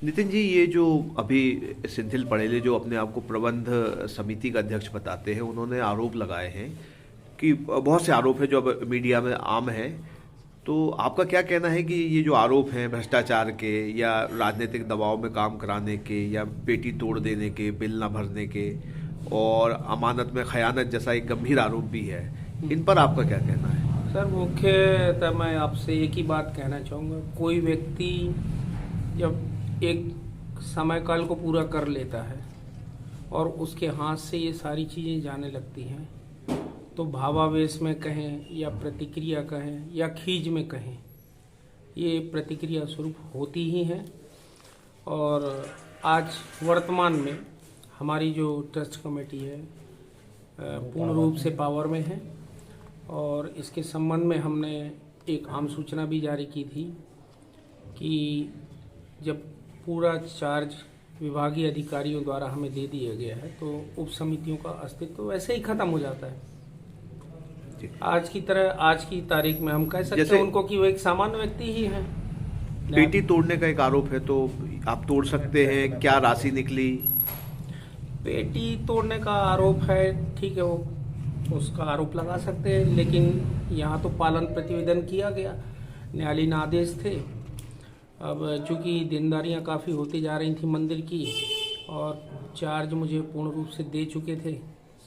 नितिन जी, ये जो अभी सिंथिल पड़ेले जो अपने आप को प्रबंध समिति का अध्यक्ष बताते हैं, उन्होंने आरोप लगाए हैं कि बहुत से आरोप है जो अब मीडिया में आम है। तो आपका क्या कहना है कि ये जो आरोप हैं भ्रष्टाचार के या राजनीतिक दबाव में काम कराने के या पेटी तोड़ देने के, बिल ना भरने के और अमानत में खयानत जैसा एक गंभीर आरोप भी है, इन पर आपका क्या कहना है? सर, मुख्यतः मैं आपसे एक ही बात कहना चाहूँगा। कोई व्यक्ति जब एक समय काल को पूरा कर लेता है और उसके हाथ से ये सारी चीज़ें जाने लगती हैं, तो भावावेश में कहें या प्रतिक्रिया कहें या खीज में कहें, ये प्रतिक्रिया स्वरूप होती ही हैं। और आज वर्तमान में हमारी जो ट्रस्ट कमेटी है पूर्ण रूप से पावर में है और इसके संबंध में हमने एक आम सूचना भी जारी की थी कि जब पूरा चार्ज विभागीय अधिकारियों द्वारा हमें दे दिया गया है तो उप समितियों का अस्तित्व वैसे ही खत्म हो जाता है। आज की तरह आज की तारीख में हम कह सकते हैं उनको कि वो एक सामान्य व्यक्ति ही है। पेटी तोड़ने का एक आरोप है, तो आप तोड़ सकते हैं? क्या राशि निकली? पेटी तोड़ने का आरोप है, ठीक है, वो उसका आरोप लगा सकते हैं, लेकिन यहाँ तो पालन प्रतिवेदन किया गया, न्यायालयीन आदेश थे। अब चूंकि देनदारियाँ काफ़ी होती जा रही थी मंदिर की और चार्ज मुझे पूर्ण रूप से दे चुके थे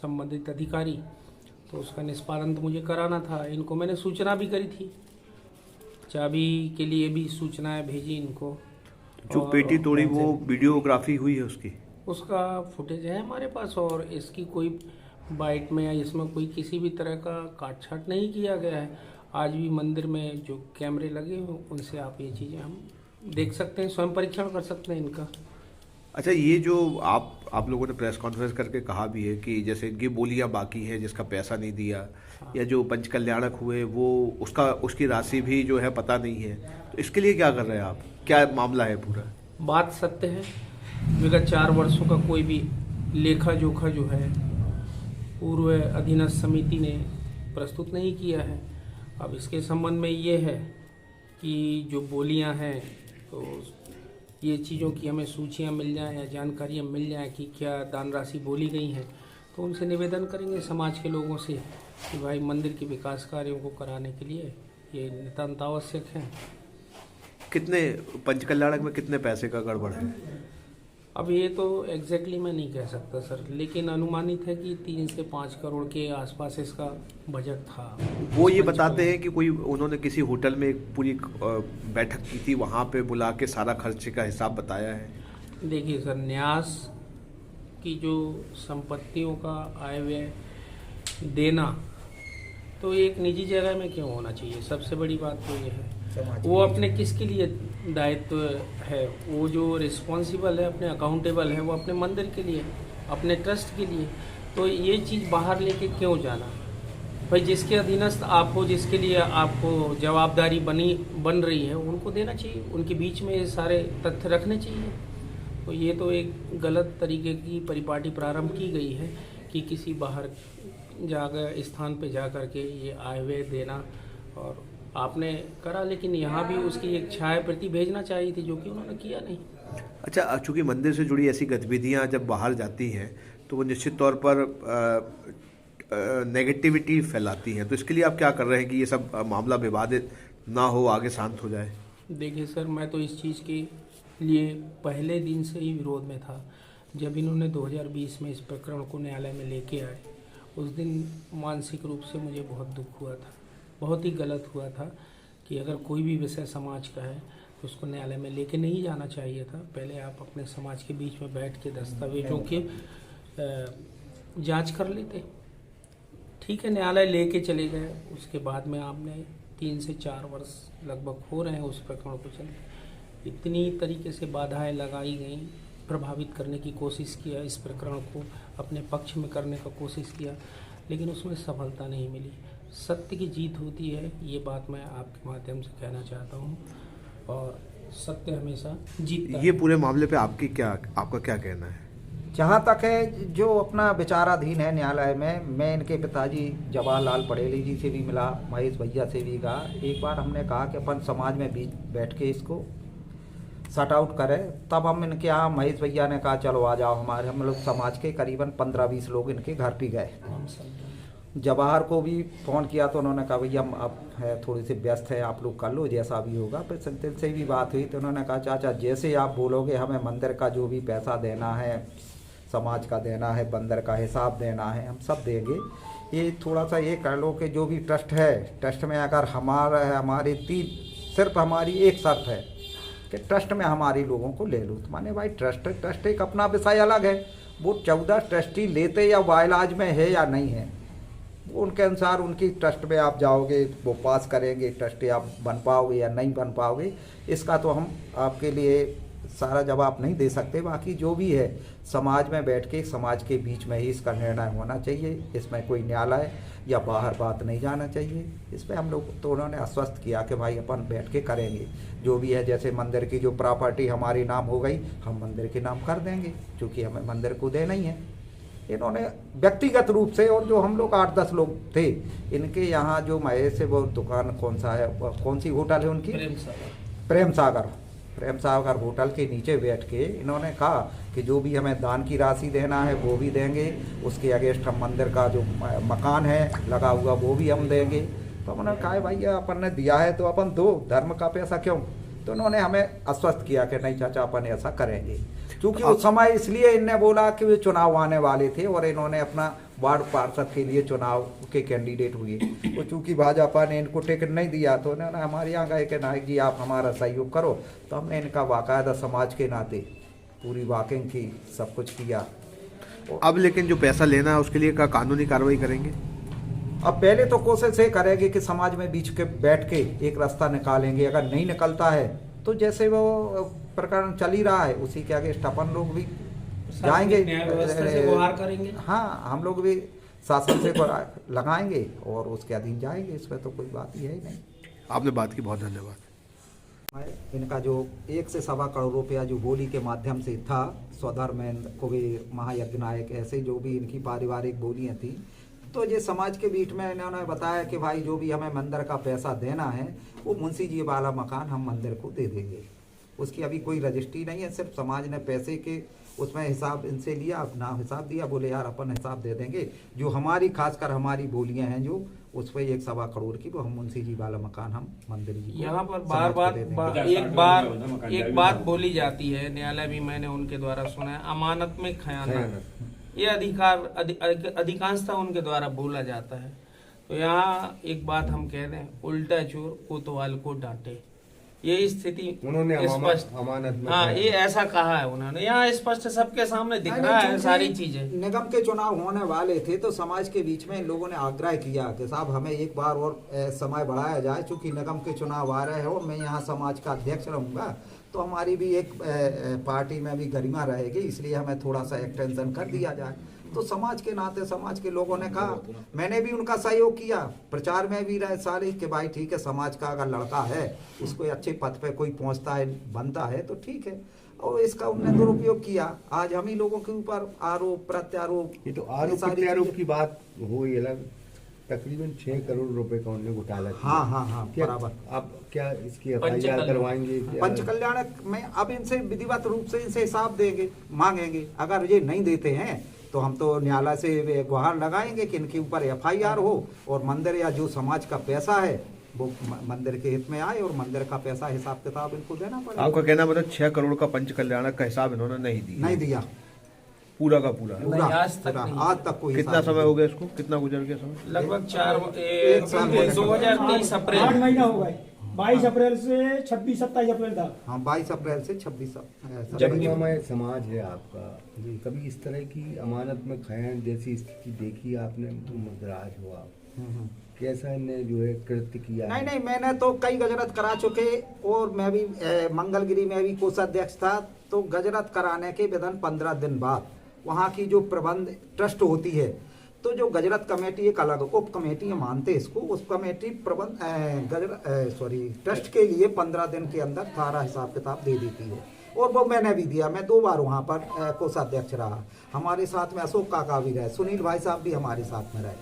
संबंधित अधिकारी, तो उसका निष्पादन तो मुझे कराना था। इनको मैंने सूचना भी करी थी, चाबी के लिए भी सूचनाएं भेजी इनको। जो पेटी तोड़ी वो वीडियोग्राफी हुई है उसका फुटेज है हमारे पास और इसकी कोई बाइट में या इसमें कोई किसी भी तरह का काटछाट नहीं किया गया है। आज भी मंदिर में जो कैमरे लगे हैं उनसे आप ये चीज़ें हम देख सकते हैं, स्वयं परीक्षण कर सकते हैं इनका। अच्छा, ये जो आप लोगों ने प्रेस कॉन्फ्रेंस करके कहा भी है कि जैसे इनकी बोलियां बाकी हैं जिसका पैसा नहीं दिया, या जो पंच कल्याणक हुए वो उसकी राशि भी जो है पता नहीं है, तो इसके लिए क्या कर रहे हैं आप? क्या मामला है पूरा? बात सत्य है, विगत 4 वर्षों का कोई भी लेखा जोखा जो है पूर्व अधीनस्थ समिति ने प्रस्तुत नहीं किया है। अब इसके संबंध में ये है कि जो बोलियां हैं तो ये चीज़ों की हमें सूचियां मिल जाएं या जानकारियां मिल जाएं कि क्या दान राशि बोली गई है, तो उनसे निवेदन करेंगे समाज के लोगों से कि भाई मंदिर के विकास कार्यों को कराने के लिए ये नितांत आवश्यक है। कितने पंच कल्याणक में कितने पैसे का गड़बड़ है? अब ये तो एग्जैक्टली मैं नहीं कह सकता सर, लेकिन अनुमानित है कि 3 से 5 करोड़ के आसपास इसका बजट था। वो ये बताते हैं कि कोई उन्होंने किसी होटल में एक पूरी बैठक की थी, वहाँ पे बुला के सारा खर्चे का हिसाब बताया है। देखिए सर, न्यास की जो संपत्तियों का आय व्यय देना तो एक निजी जगह में क्यों होना चाहिए? सबसे बड़ी बात तो ये है वो अपने किसके लिए दायित्व है, वो जो रिस्पॉन्सिबल है, अपने अकाउंटेबल है, वो अपने मंदिर के लिए, अपने ट्रस्ट के लिए। तो ये चीज़ बाहर लेके क्यों जाना? भाई जिसके अधीनस्थ आप हो, जिसके लिए आपको जवाबदारी बन रही है, उनको देना चाहिए, उनके बीच में ये सारे तथ्य रखने चाहिए। तो ये तो एक गलत तरीके की परिपाटी प्रारंभ की गई है कि किसी बाहर जाकर स्थान पे जा कर के ये आय व्यय देना, और आपने करा, लेकिन यहाँ भी उसकी एक छाया प्रति भेजना चाहिए थी, जो कि उन्होंने किया नहीं। अच्छा, चूंकि मंदिर से जुड़ी ऐसी गतिविधियां जब बाहर जाती हैं तो वो निश्चित तौर पर नेगेटिविटी फैलाती हैं, तो इसके लिए आप क्या कर रहे हैं कि ये सब मामला विवादित ना हो, आगे शांत हो जाए? देखिए सर, मैं तो इस चीज़ के लिए पहले दिन से ही विरोध में था। जब इन्होंने 2020 में इस प्रकरण को न्यायालय में लेके आए, उस दिन मानसिक रूप से मुझे बहुत दुख हुआ था, बहुत ही गलत हुआ था कि अगर कोई भी विषय समाज का है तो उसको न्यायालय में लेके नहीं जाना चाहिए था। पहले आप अपने समाज के बीच में बैठ के दस्तावेजों की जांच कर लेते। ठीक है, न्यायालय लेके चले गए, उसके बाद में आपने 3 से 4 वर्ष लगभग हो रहे हैं उस प्रकरण को चलते, इतनी तरीके से बाधाएं लगाई गई, प्रभावित करने की कोशिश किया, इस प्रकरण को अपने पक्ष में करने का कोशिश किया, लेकिन उसमें सफलता नहीं मिली। सत्य की जीत होती है, ये बात मैं आपके माध्यम से कहना चाहता हूँ, और सत्य हमेशा जीतता है। ये पूरे मामले पे आपका क्या कहना है? जहाँ तक है जो अपना विचाराधीन है न्यायालय में, मैं इनके पिताजी जवाहरलाल पटेल जी से भी मिला, महेश भैया से भी कहा। एक बार हमने कहा कि अपन समाज में बीच बैठ के इसको शट आउट करे। तब हम इनके यहाँ महेश भैया ने कहा चलो आ जाओ हमारे, हम लोग समाज के करीबन 15-20 लोग इनके घर पे गए। जवाहर को भी फ़ोन किया तो उन्होंने कहा भैया हम अब है थोड़ी सी व्यस्त है, आप लोग कर लो जैसा भी होगा। फिर संतिल से भी बात हुई तो उन्होंने कहा चाचा जैसे आप बोलोगे, हमें मंदिर का जो भी पैसा देना है, समाज का देना है, बंदर का हिसाब देना है, हम सब देंगे। ये थोड़ा सा ये कह लो कि जो भी ट्रस्ट है, ट्रस्ट में अगर हमारी सिर्फ हमारी एक शर्त है कि ट्रस्ट में हमारी लोगों को ले लो। तो माने भाई ट्रस्ट एक अपना विषय अलग है, वो 14 ट्रस्टी लेते या वाइलाज में है या नहीं है, वो उनके अनुसार उनकी ट्रस्ट में आप जाओगे, वो पास करेंगे, ट्रस्टी आप बन पाओगे या नहीं बन पाओगे, इसका तो हम आपके लिए सारा जवाब नहीं दे सकते। बाकी जो भी है समाज में बैठ के समाज के बीच में ही इसका निर्णय होना चाहिए, इसमें कोई न्यायालय या बाहर बात नहीं जाना चाहिए। इस पर हम लोग तो उन्होंने आश्वस्त किया कि भाई अपन बैठ के करेंगे जो भी है। जैसे मंदिर की जो प्रॉपर्टी हमारी नाम हो गई, हम मंदिर के नाम कर देंगे, क्योंकि हमें मंदिर को देना ही है। इन्होंने व्यक्तिगत रूप से, और जो हम लोग 8-10 लोग थे इनके यहाँ, जो महेश है वो दुकान कौन सा है, कौन सी होटल है उनकी, प्रेम सागर होटल के नीचे बैठ के इन्होंने कहा कि जो भी हमें दान की राशि देना है वो भी देंगे, उसके अगेंस्ट हम मंदिर का जो मकान है लगा हुआ वो भी हम देंगे। तो उन्होंने कहा भैया अपन ने दिया है तो अपन दो, धर्म का पैसा क्यों। तो उन्होंने हमें आश्वस्त किया कि नहीं चाचा अपन ऐसा करेंगे, क्योंकि उस समय इसलिए इनने बोला कि वे चुनाव आने वाले थे और इन्होंने अपना वार्ड पार्षद के लिए चुनाव के कैंडिडेट हुए। तो चूँकि भाजपा ने इनको टिकट नहीं दिया तो इन्होंने हमारे यहाँ गए कि नायक जी आप हमारा सहयोग करो। तो हमने इनका बाकायदा समाज के नाते पूरी वॉकिंग की, सब कुछ किया। अब लेकिन जो पैसा लेना है उसके लिए क्या कानूनी कार्रवाई करेंगे? अब पहले तो कोशिश ये करेंगे कि समाज में बीच के बैठ के एक रास्ता निकालेंगे। अगर नहीं निकलता है तो जैसे वो प्रकरण चल ही रहा है उसी के आगे अपन लोग भी जाएंगे, गुहार करेंगे। हाँ, हम लोग भी शासन से लगाएंगे और उसके अधीन जाएंगे। इसमें तो कोई बात ही है ही नहीं। आपने बात की, बहुत धन्यवाद। इनका जो 1 से सवा करोड़ रुपया जो बोली के माध्यम से था, स्वधर्मेंद्र को भी महायज्ञ नायक, ऐसे जो भी इनकी पारिवारिक बोलियां थी, तो ये समाज के बीच में इन्होंने बताया कि भाई जो भी हमें मंदिर का पैसा देना है वो मुंशी जी वाला मकान हम मंदिर को दे देंगे। उसकी अभी कोई रजिस्ट्री नहीं है, सिर्फ समाज ने पैसे के उसमें हिसाब इनसे लिया, अपना हिसाब दिया, बोले यार अपन हिसाब दे देंगे। जो हमारी खासकर हमारी बोलियां हैं जो उस पर 1 सवा करोड़ की, वो हम मुंशी जी वाला मकान हम मंदिर जी यहाँ पर एक बात बोली जाती है, न्यायालय भी मैंने उनके द्वारा सुना है, अमानत में खयानत, ये अधिकांशतः उनके द्वारा बोला जाता है। तो यहाँ एक बात हम कह दें, उल्टा चोर कोतवाल को डांटे, ये स्थिति उन्होंने स्पष्ट, अमानत में, हाँ ये ऐसा कहा है उन्होंने, यहाँ स्पष्ट सबके सामने दिख रहा है सारी चीजें। निगम के चुनाव होने वाले थे तो समाज के बीच में इन लोगों ने आग्रह किया कि साहब हमें एक बार और समय बढ़ाया जाए, चूंकि निगम के चुनाव आ रहे हो, मैं यहाँ समाज का अध्यक्ष रहूंगा तो हमारी भी एक पार्टी में भी गरिमा रहेगी, इसलिए हमें थोड़ा सा एक्सटेंशन कर दिया जाए। तो समाज के नाते समाज के लोगों ने कहा, मैंने भी उनका सहयोग किया, प्रचार में भी रहे सारे कि भाई ठीक है, समाज का अगर लड़का है उसको अच्छे पद पे कोई पहुंचता है, बनता है तो ठीक है। और इसका उन्होंने दुरुपयोग किया। आज हम ही लोगों के ऊपर आरोप प्रत्यारोप, ये तो आरोप की बात हो ही अलग। तकरीबन 6 करोड़ रुपए का उन्होंने घोटाला किया। हाँ बराबर। अब क्या इसकी FIR करवाएंगे? पंचकल्याण में अब इनसे विधिवत रूप से इनसे हिसाब देंगे, मांगेंगे। अगर ये नहीं देते हैं तो हम तो न्यायालय से गुहार लगाएंगे कि इनके ऊपर FIR हो और मंदिर या जो समाज का पैसा है वो मंदिर के हित में आए और मंदिर का पैसा हिसाब किताब इनको देना पड़ेगा। आपका कहना मतलब 6 करोड़ का पंचकल्याण का हिसाब इन्होंने नहीं दिया पूरा का पूरा? आज तक कोई। कितना समय हो गया इसको, कितना गुजर गया समय? लगभग 2023 अप्रैल, 8 महीना हो गए। 22 अप्रैल से 26-27 अप्रैल था। हाँ, 22 अप्रैल से 26। जगन्नामय समाज है आपका, कभी इस तरह की अमानत में खयान जैसी स्थिति देखी आपने? मुद्राज हुआ, कैसा इन्हें जो है कृत्य किया? नहीं, मैंने तो कई गजरत करा चुके और मैं भी मंगलगिरी में भी कोषाध्यक्ष था। तो गजरत कराने के विधान 15 दिन बाद वहाँ की जो प्रबंध ट्रस्ट होती है, तो जो गजरत कमेटी एक अलग उप कमेटी मानते इसको, उस कमेटी ट्रस्ट के लिए 15 दिन के अंदर सारा हिसाब किताब दे देती है। और वो मैंने भी दिया। मैं 2 बार वहाँ पर कोषाध्यक्ष रहा। हमारे साथ में अशोक काका भी रहे, सुनील भाई साहब भी हमारे साथ में रहे।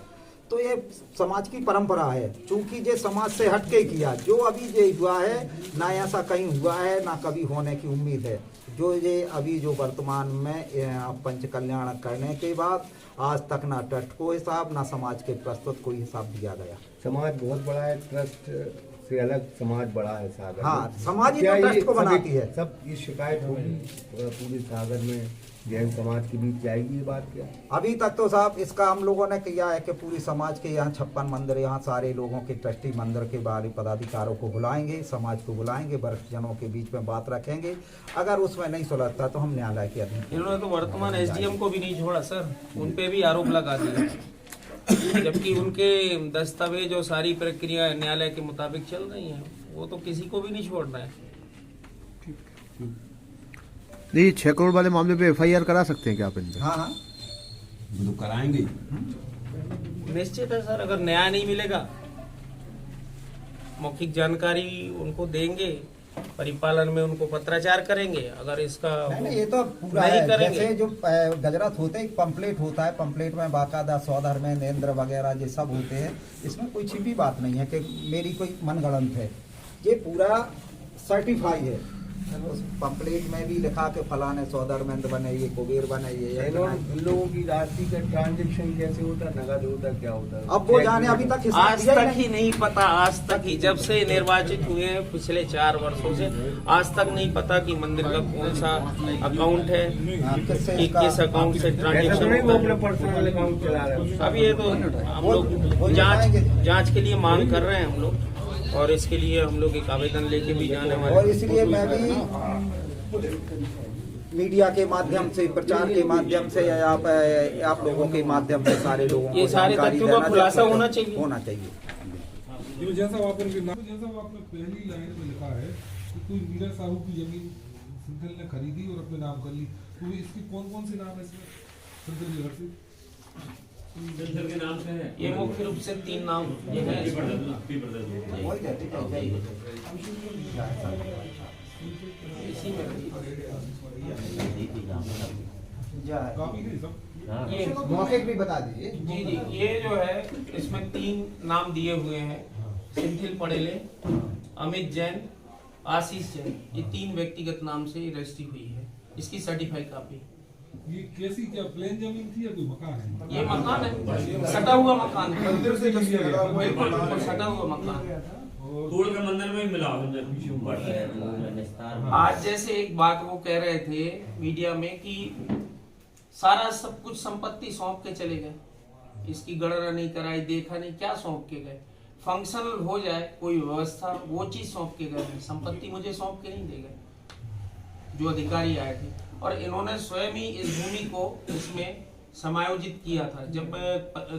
तो ये समाज की परंपरा है, चूंकि ये समाज से हटके किया। जो अभी ये हुआ है ना ऐसा कहीं हुआ है ना कभी होने की उम्मीद है। जो ये अभी जो वर्तमान में पंच कल्याण करने के बाद आज तक ना ट्रस्ट को हिसाब ना समाज के प्रस्तुत कोई हिसाब दिया गया। समाज बहुत बड़ा है, ट्रस्ट से अलग समाज बड़ा है सागर हाँ, में। समाज ही क्या तो ये ट्रस्ट को सभी- बनाती है। सब ये शिकायत होगी पूरे सागर में जैन समाज के बीच जाएगी ये बात क्या? अभी तक तो साहब इसका हम लोगों ने किया है कि पूरी समाज के यहाँ 56 मंदिर, यहाँ सारे लोगों के ट्रस्टी मंदिर के बारे पदाधिकारों को बुलाएंगे, समाज को बुलाएंगे, वरिष्ठ जनों के बीच में बात रखेंगे। अगर उसमें नहीं सुलझता तो हम न्यायालय के अधीन। इन्होंने तो वर्तमान एसडीएम को भी नहीं छोड़ा सर, उन पे भी आरोप लगा दिए, जबकि उनके दस्तावेज और सारी प्रक्रिया न्यायालय के मुताबिक चल रही है। वो तो किसी को भी नहीं छोड़ रहा है। नहीं, 6 करोड़ वाले मामले पे FIR करा सकते हैं क्या आप इन पे? हाँ हाँ, तो कराएंगे। निश्चित है सर, अगर न्याय नहीं मिलेगा, मौखिक जानकारी उनको देंगे, परिपालन में उनको पत्राचार करेंगे। अगर इसका नहीं ये तो पूरा नहीं है। करेंगे। जैसे जो गजरत होते हैं, पंपलेट होता है, पंपलेट में बाकायदा सौधर में नेंद्र वगैरह ये सब होते हैं। इसमें कोई छिपी बात नहीं है कि मेरी कोई मनगढ़ंत है। ये पूरा सर्टिफाई है। उस पंपलेट में भी लिखा के फलाने सौदरमंद बने, ये कुबेर बने, ये इन लोगों की राशि का ट्रांजेक्शन कैसे होता है, नगद होता है, क्या होता है? अब वो जाने, अभी तक हिसाब आज दिया तक ही नहीं पता। आज तक ही जब से निर्वाचित हुए हैं पिछले 4 वर्षों से आज तक नहीं पता कि मंदिर का कौन सा अकाउंट है, किससे कि इसका- किस अकाउंट से ऐसा तो ट्रांजेक्शन नहीं वो होता अपना है। पर्सनल अकाउंट चला रहे हैं। अभी ये तो हम वो लोग बताएंगे। जांच के लिए मांग कर रहे हैं हम लोग, और इसके लिए हम लोग एक आवेदन लेके भी जाने वाले और हैं। इसलिए मैं भी मीडिया के माध्यम से, प्रचार के माध्यम से, या आप लोगों के माध्यम से सारे लोगों को ये सारे जानकारी तथ्यों का देना खुलासा चाहिए। होना चाहिए। होना चाहिए। जो जैसा आपने पहली लाइन में लिखा है कि कोई मीरा साहू की जमीन सिंथल ने खरीदी और अपने नाम कर ली, तो इसके कौन कौन से नाम है इसमें सिंथल के घर से? के नाम से है। ये मुख्य रूप से 3 नाम ये है। इसी में काफी नहीं सब। ये मौखिक भी बता दीजिए। जी जी, ये जो है इसमें 3 नाम दिए हुए हैं। सिंथिल पड़ेले, अमित जैन, आशीष जैन, ये 3 व्यक्तिगत नाम से रजिस्ट्री हुई है। इसकी सर्टिफाइड कॉपी। ये कैसी, क्या प्लेन जमीन थी या कोई मकान है? ये मकान है, सटा हुआ मकान है, बिल्कुल सटा हुआ मकान है। तोड़ के मंदिर में ही मिला आज जैसे एक बात वो कह रहे थे मीडिया में कि सारा सब कुछ संपत्ति सौंप के चले गए, इसकी गणना नहीं कराई, देखा नहीं, क्या सौंप के गए? फंक्शनल हो जाए कोई व्यवस्था, वो चीज सौंप के गए, संपत्ति मुझे सौंप के नहीं दे गए जो अधिकारी आए थे। और इन्होंने स्वयं ही इस भूमि को इसमें समायोजित किया था। जब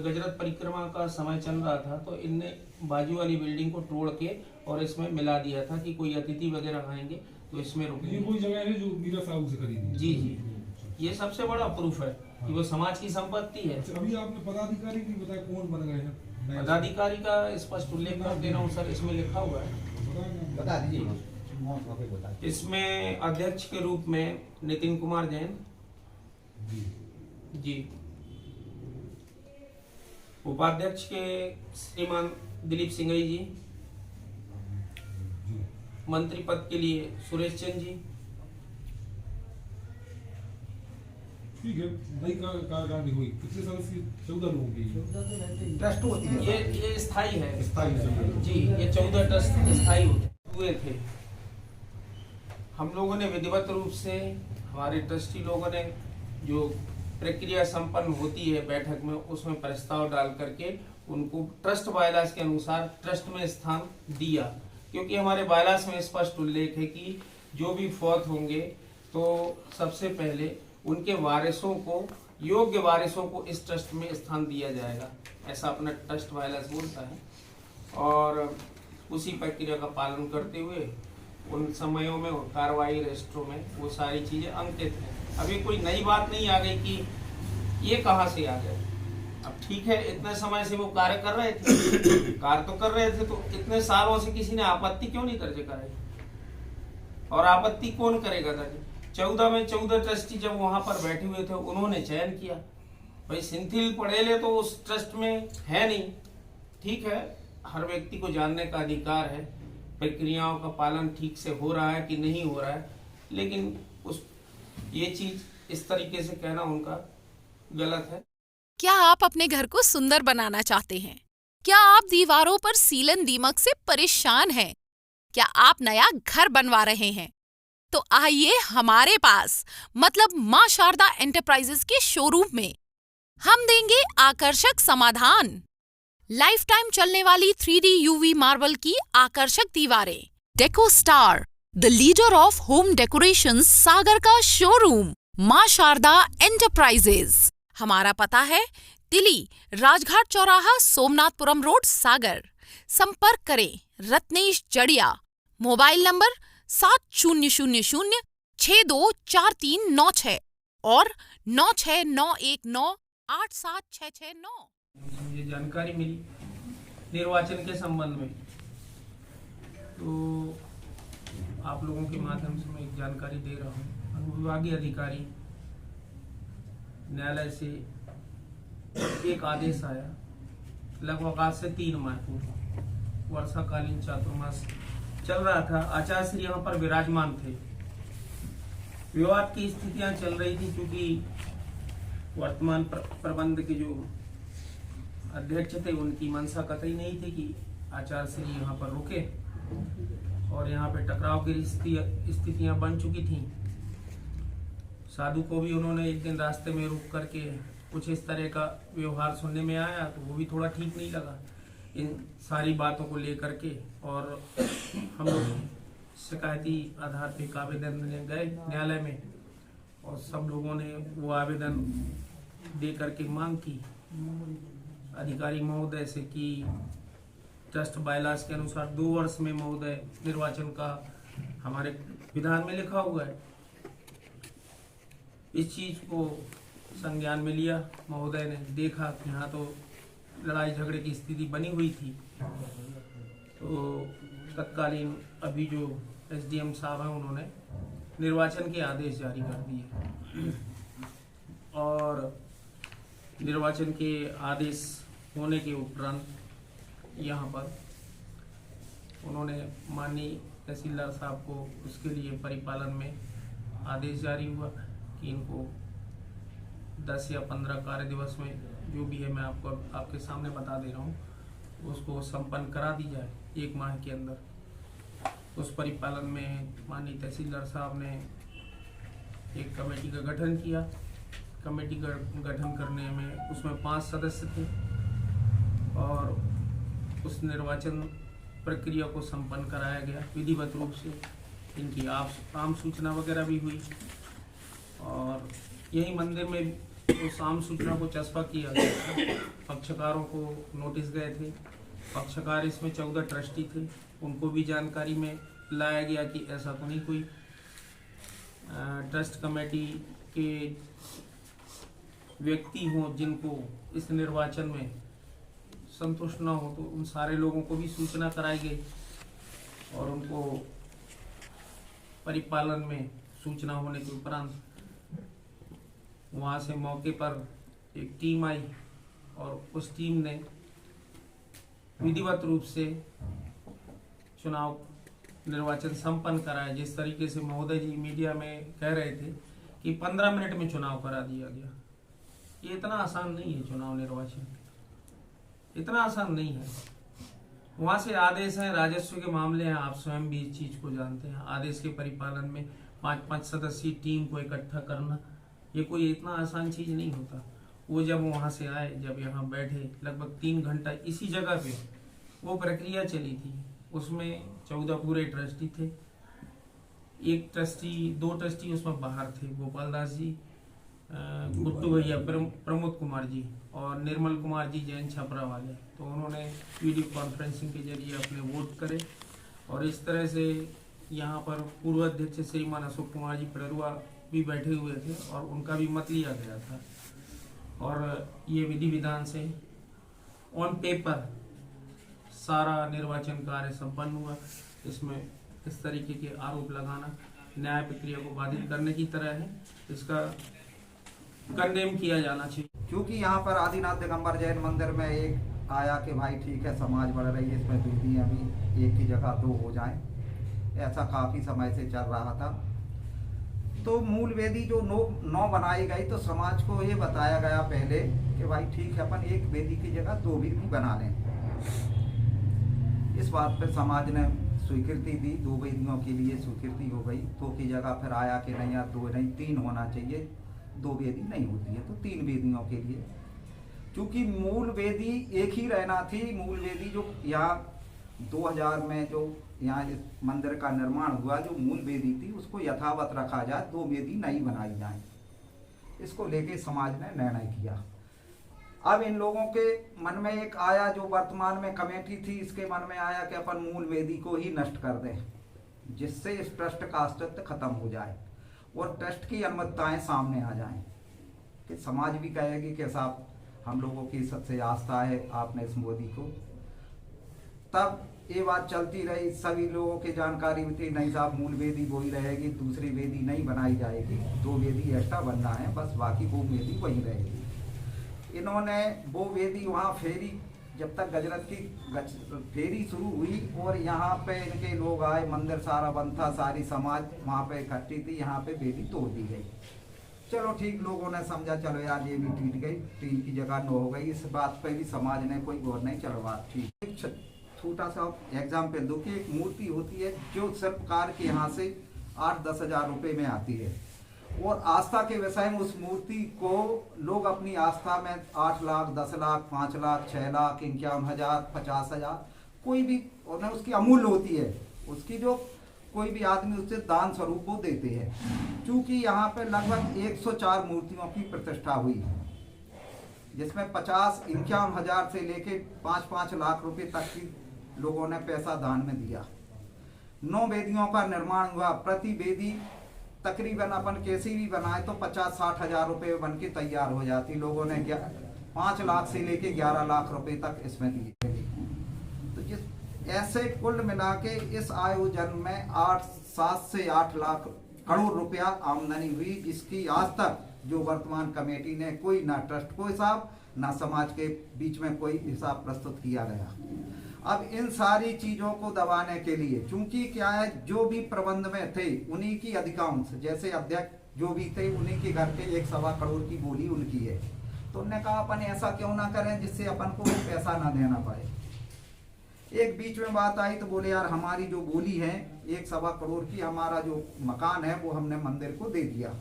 गजरत परिक्रमा का समय चल रहा था तो इनने बाजू वाली बिल्डिंग को तोड़ के और इसमें मिला दिया था कि कोई अतिथि वगैरह आएंगे तो इसमें ये रुकेंगे। कोई जगह है जो मीरा साहू से खरीदी? जी जी, ये सबसे बड़ा प्रूफ है कि वो समाज की संपत्ति है। अच्छा, अभी आपने पदाधिकारी की बताया कौन बन गए हैं? पदाधिकारी का स्पष्ट उल्लेख कर दे रहा हूँ सर, इसमें लिखा हुआ है। बता दीजिए। इसमें अध्यक्ष के रूप में नितिन कुमार जैन जी, उपाध्यक्ष के श्रीमान दिलीप सिंघई जी, मंत्री पद के लिए सुरेश चंद जी, ठीक है। नई कार्यकारिणी हुई, कितने सदस्य? 14 लोगों की। ट्रस्ट होती है। ये स्थायी है स्थायी। जी, ये 14 ट्रस्ट स्थायी हुए थे। हम लोगों ने विधिवत रूप से, हमारे ट्रस्टी लोगों ने जो प्रक्रिया संपन्न होती है बैठक में, उसमें प्रस्ताव डाल करके उनको ट्रस्ट बायलास के अनुसार ट्रस्ट में स्थान दिया। क्योंकि हमारे बायलास में स्पष्ट उल्लेख है कि जो भी फौत होंगे तो सबसे पहले उनके वारिसों को, योग्य वारिसों को इस ट्रस्ट में स्थान दिया जाएगा, ऐसा अपना ट्रस्ट बायलास बोलता है। और उसी प्रक्रिया का पालन करते हुए उन समयों में और कार्रवाई रजिस्ट्रों में वो सारी चीजें अंकित हैं। अभी कोई नई बात नहीं आ गई कि ये कहाँ से आ गए। अब ठीक है, इतने समय से वो कार्य कर रहे थे, कार्य तो कर रहे थे, तो इतने सालों से किसी ने आपत्ति क्यों नहीं दर्ज कराई? और आपत्ति कौन करेगा दर्ज? 14 में 14 ट्रस्टी जब वहां पर बैठे हुए थे, उन्होंने चयन किया भाई सिंथिल पढ़ेले तो उस ट्रस्ट में है नहीं, ठीक है, हर व्यक्ति को जानने का अधिकार है प्रक्रियाओं का पालन ठीक से हो रहा है कि नहीं हो रहा है, लेकिन ये चीज इस तरीके से कहना उनका गलत है। क्या आप अपने घर को सुंदर बनाना चाहते हैं? क्या आप दीवारों पर सीलन दीमक से परेशान हैं? क्या आप नया घर बनवा रहे हैं? तो आइए हमारे पास मतलब मां शारदा एंटरप्राइजेस के शोरूम में हम देंगे आकर्षक समाधान। लाइफ टाइम चलने वाली 3D UV मार्बल की आकर्षक दीवारें। Deco star, the leader of home decoration, Sagar का शोरूम मां शारदा एंटरप्राइजेस। हमारा पता है तिली, राजघाट चौराहा, सोमनाथपुरम रोड, सागर। संपर्क करें रत्नेश जड़िया। मोबाइल नंबर 7000624396 और 9691987669। मुझे जानकारी मिली निर्वाचन के संबंध में, तो आप लोगों के माध्यम से मैं एक जानकारी दे रहा हूँ। अनुविभागीय अधिकारी न्यायालय से एक आदेश आया लगभग आज से 3 माह पूर्व। वर्षाकालीन चातुर्मास चल रहा था, आचार्य श्री यहाँ पर विराजमान थे। विवाद की स्थितियां चल रही थी क्योंकि वर्तमान प्रबंध के जो अध्यक्ष थे उनकी मंशा कतई नहीं थी कि आचार्य श्री यहाँ पर रुके, और यहाँ पे टकराव की स्थितियां बन चुकी थीं। साधु को भी उन्होंने एक दिन रास्ते में रुक करके कुछ इस तरह का व्यवहार सुनने में आया, तो वो भी थोड़ा ठीक नहीं लगा इन सारी बातों को लेकर के, और हम लोग शिकायती आधार पे एक आवेदन देने गए न्यायालय में, और सब लोगों ने वो आवेदन दे करके मांग की अधिकारी महोदय से कि ट्रस्ट बायलास के अनुसार 2 वर्ष में महोदय निर्वाचन का हमारे विधान में लिखा हुआ है। इस चीज को संज्ञान में लिया महोदय ने, देखा कि यहाँ तो लड़ाई झगड़े की स्थिति बनी हुई थी, तो तत्कालीन अभी जो SDM साहब हैं उन्होंने निर्वाचन के आदेश जारी कर दिए, और निर्वाचन के आदेश होने के उपरांत यहाँ पर उन्होंने माननीय तहसीलदार साहब को उसके लिए परिपालन में आदेश जारी हुआ कि इनको 10 या 15 कार्य दिवस में जो भी है मैं आपको आपके सामने बता दे रहा हूँ, उसको संपन्न करा दी जाए 1 माह के अंदर। उस परिपालन में माननीय तहसीलदार साहब ने एक कमेटी का गठन किया। कमेटी का गठन करने में उसमें 5 सदस्य थे, और उस निर्वाचन प्रक्रिया को संपन्न कराया गया विधिवत रूप से। इनकी आम सूचना वगैरह भी हुई, और यही मंदिर में उस आम सूचना को चस्पा किया गया। पक्षकारों को नोटिस गए थे, पक्षकार इसमें 14 ट्रस्टी थे, उनको भी जानकारी में लाया गया कि ऐसा तो नहीं कोई ट्रस्ट कमेटी के व्यक्ति हों जिनको इस निर्वाचन में संतुष्ट ना हो, तो उन सारे लोगों को भी सूचना कराई गई, और उनको परिपालन में सूचना होने के उपरांत वहाँ से मौके पर एक टीम आई, और उस टीम ने विधिवत रूप से चुनाव निर्वाचन संपन्न कराया। जिस तरीके से महोदय जी मीडिया में कह रहे थे कि 15 मिनट में चुनाव करा दिया गया, ये इतना आसान नहीं है। चुनाव निर्वाचन इतना आसान नहीं है। वहाँ से आदेश है, राजस्व के मामले हैं, आप स्वयं भी इस चीज को जानते हैं। आदेश के परिपालन में 5-5 सदस्यीय टीम को इकट्ठा करना, ये कोई इतना आसान चीज नहीं होता। वो जब वहाँ से आए, जब यहाँ बैठे, लगभग 3 घंटा इसी जगह पे वो प्रक्रिया चली थी। उसमें 14 पूरे ट्रस्टी थे, 2 ट्रस्टी उसमें बाहर थे, गोपाल दास जी, गुट्टू भैया, प्रमोद कुमार जी और निर्मल कुमार जी जैन छपरा वाले। तो उन्होंने वीडियो कॉन्फ्रेंसिंग के जरिए अपने वोट करे, और इस तरह से यहाँ पर पूर्व अध्यक्ष श्रीमान अशोक कुमार जी पड़रुआ भी बैठे हुए थे, और उनका भी मत लिया गया था। और ये विधि विधान से ऑन पेपर सारा निर्वाचन कार्य संपन्न हुआ। इसमें इस तरीके के आरोप लगाना न्याय प्रक्रिया को बाधित करने की तरह है, इसका कंडेम किया जाना चाहिए। क्योंकि यहाँ पर आदिनाथ दिगंबर जैन मंदिर में एक आया कि भाई ठीक है समाज बढ़ रही है, इसमें वेदियाँ भी एक की जगह 2 हो जाएं, ऐसा काफ़ी समय से चल रहा था। तो मूल वेदी जो 9 बनाई गई, तो समाज को ये बताया गया पहले कि भाई ठीक है अपन एक वेदी की जगह 2 वेदी बना लें। इस बात पर समाज ने स्वीकृति दी, 2 वेदियों के लिए स्वीकृति हो गई। 2 की जगह फिर आया कि नहीं यार 2 नहीं 3 होना चाहिए, 2 वेदी नहीं होती है तो 3 वेदियों के लिए। क्योंकि मूल वेदी एक ही रहना थी। मूल वेदी जो यहाँ 2000 में जो यहाँ इस मंदिर का निर्माण हुआ, जो मूल वेदी थी उसको यथावत रखा जाए, 2 वेदी नहीं बनाई जाए। इसको लेके समाज ने निर्णय किया। अब इन लोगों के मन में एक आया, जो वर्तमान में कमेटी थी इसके मन में आया कि अपन मूल वेदी को ही नष्ट कर दें, जिससे इस ट्रस्ट का अस्तित्व खत्म हो जाए और ट्रस्ट की अनुमतियाँ सामने आ जाएं कि समाज भी कहेगी कि साहब हम लोगों की सबसे आस्था है आपने इस मोदी को। तब ये बात चलती रही, सभी लोगों की जानकारी होती नहीं साहब मूल वेदी वही रहेगी, दूसरी वेदी नहीं बनाई जाएगी, 2 वेदी एक्स्ट्रा बनना है बस, बाकी वो वेदी वही रहेगी। इन्होंने वो वेदी वहाँ फेरी, जब तक गजरत की फेरी शुरू हुई और यहाँ पे इनके लोग आए, मंदिर सारा बंद था, सारी समाज वहाँ पे इकट्ठी थी, यहाँ पे वेदी तोड़ दी गई। चलो ठीक, लोगों ने समझा चलो यार ये भी टूट गई, 3 की जगह 9 हो गई। इस बात पे भी समाज ने कोई गौर नहीं, चलो बात ठीक। एक छोटा सा एग्जाम्पल दो कि एक मूर्ति होती है जो शिल्पकार के यहाँ से 8-10 हज़ार रुपये में आती है, और आस्था के विषय में उस मूर्ति को लोग अपनी आस्था में 8 लाख, 10 लाख, 5 लाख, 6 लाख, 51,000, 50,000, कोई भी उन्हें उसकी अमूल्य होती है, उसकी जो कोई भी आदमी उससे दान स्वरूप वो देते हैं। चूँकि यहाँ पे लगभग 104 मूर्तियों की प्रतिष्ठा हुई, जिसमें 51,000 से लेके 5-5 लाख रुपए तक की लोगों ने पैसा दान में दिया। 9 वेदियों का निर्माण हुआ। प्रति वेदी तकरीबन अपन कैसी भी बनाए तो 50-60 हज़ार रुपये बन के तैयार हो जाती। लोगों ने 5 लाख से लेके 11 लाख रुपए तक इसमें दिए। तो जिस ऐसे कुल मिला के इस आयोजन में 7 से 8 लाख करोड़ रुपया आमदनी हुई, जिसकी आज तक जो वर्तमान कमेटी ने कोई ना ट्रस्ट को हिसाब, ना समाज के बीच में कोई हिसाब प्रस्तुत किया गया। अब इन सारी चीजों को दबाने के लिए, चूंकि क्या है, जो भी प्रबंध में थे उन्हीं की अधिकांश, जैसे अध्यक्ष जो भी थे उन्हीं के घर के 1-1.25 करोड़ की बोली उनकी है। तो उन्होंने कहा अपन ऐसा क्यों ना करें जिससे अपन को पैसा ना देना पड़े। एक बीच में बात आई तो बोले यार हमारी जो बोली है 1-1.25 करोड़ की, हमारा जो मकान है वो हमने मंदिर को दे दिया।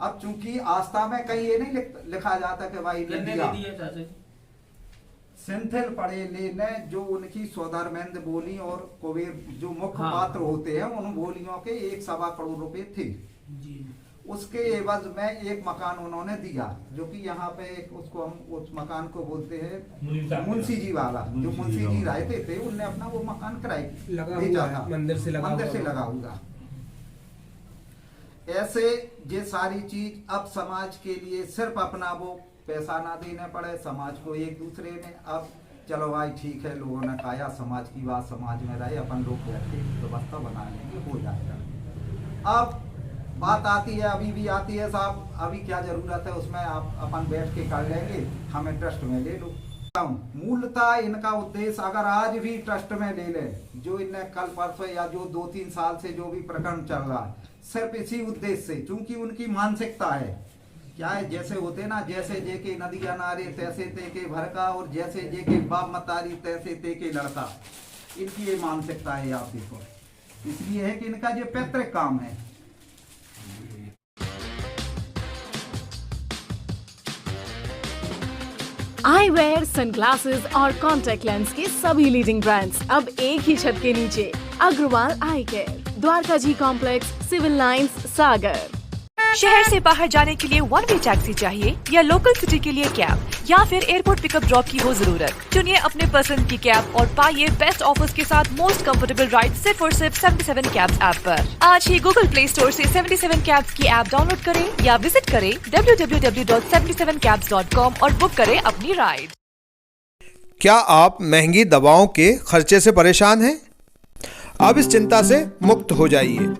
अब चूंकि आस्था में कहीं ये नहीं लिखा जाता कि भाई दिया, सिंथिल पड़ेले ने जो उनकी स्वधर्मेंद्र बोली और कुबेर जो मुख्य पात्र होते हैं उन बोलियों के 1-1.25 करोड़ रुपए थे जी। उसके एवज में एक मकान उन्होंने दिया, जो कि यहाँ पे उसको हम उस मकान को बोलते हैं मुंशी जी वाला, जो मुंशी जी रहते थे उनने अपना वो मकान किराए बेचा था, मंदिर से लगा हुआ। ऐसे ये सारी चीज अब समाज के लिए सिर्फ अपना वो पैसा ना देने पड़े, समाज को एक दूसरे में, अब चलो भाई ठीक है लोगों ने कहा समाज की बात समाज में रहे, अपन लोग बैठ के व्यवस्था बना लेंगे, हो जाएगा। अब बात आती है, अभी भी आती है साहब, अभी क्या जरूरत है उसमें, आप अपन बैठ के कर लेंगे, हमें ट्रस्ट में ले लो। मूलतः इनका उद्देश्य अगर आज भी ट्रस्ट में ले ले, जो इन्हें कल परसों या जो 2-3 साल से जो भी प्रकरण चल रहा है, सिर्फ इसी उद्देश्य से, चूंकि उनकी मानसिकता है क्या है, जैसे होते ना, जैसे जे के नदिया नारे तैसे ते के भरका, और जैसे जे के बाप मतारी तैसे ते के लड़का, इनकी ये मानसिकता है। आप देखो, इसलिए है कि इनका ये पैतृक काम है। आईवेयर, सनग्लासेस और कॉन्टैक्ट लेंस के सभी लीडिंग ब्रांड्स अब एक ही छत के नीचे। अग्रवाल आई केयर, द्वारका जी कॉम्प्लेक्स, सिविल लाइंस, सागर। शहर से बाहर जाने के लिए 1 वे टैक्सी चाहिए या लोकल सिटी के लिए कैब, या फिर एयरपोर्ट पिकअप ड्रॉप की हो जरूरत, चुनिए अपने पसंद की कैब और पाइए बेस्ट ऑफर्स के साथ मोस्ट कंफर्टेबल राइड सिर्फ और सिर्फ 77 कैब्स ऐप पर। आज ही गूगल प्ले स्टोर से 77 कैब्स की ऐप डाउनलोड करें या विजिट करें www.77cabs.com और बुक करें अपनी राइड। क्या आप महंगी दवाओं के खर्चे से परेशान हैं? अब इस चिंता से मुक्त हो जाइए।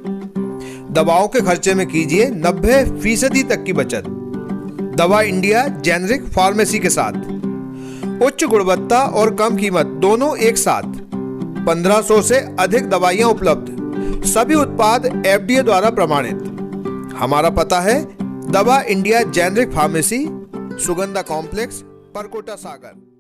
दवाओं के खर्चे में कीजिए 90% तक की बचत। दवा इंडिया जेनरिक फार्मेसी के साथ। उच्च गुणवत्ता और कम कीमत दोनों एक साथ। 1500 से अधिक दवाइयां उपलब्ध, सभी उत्पाद FDA द्वारा प्रमाणित। हमारा पता है Dawa India generic pharmacy, Sugandha complex, Parkota सागर।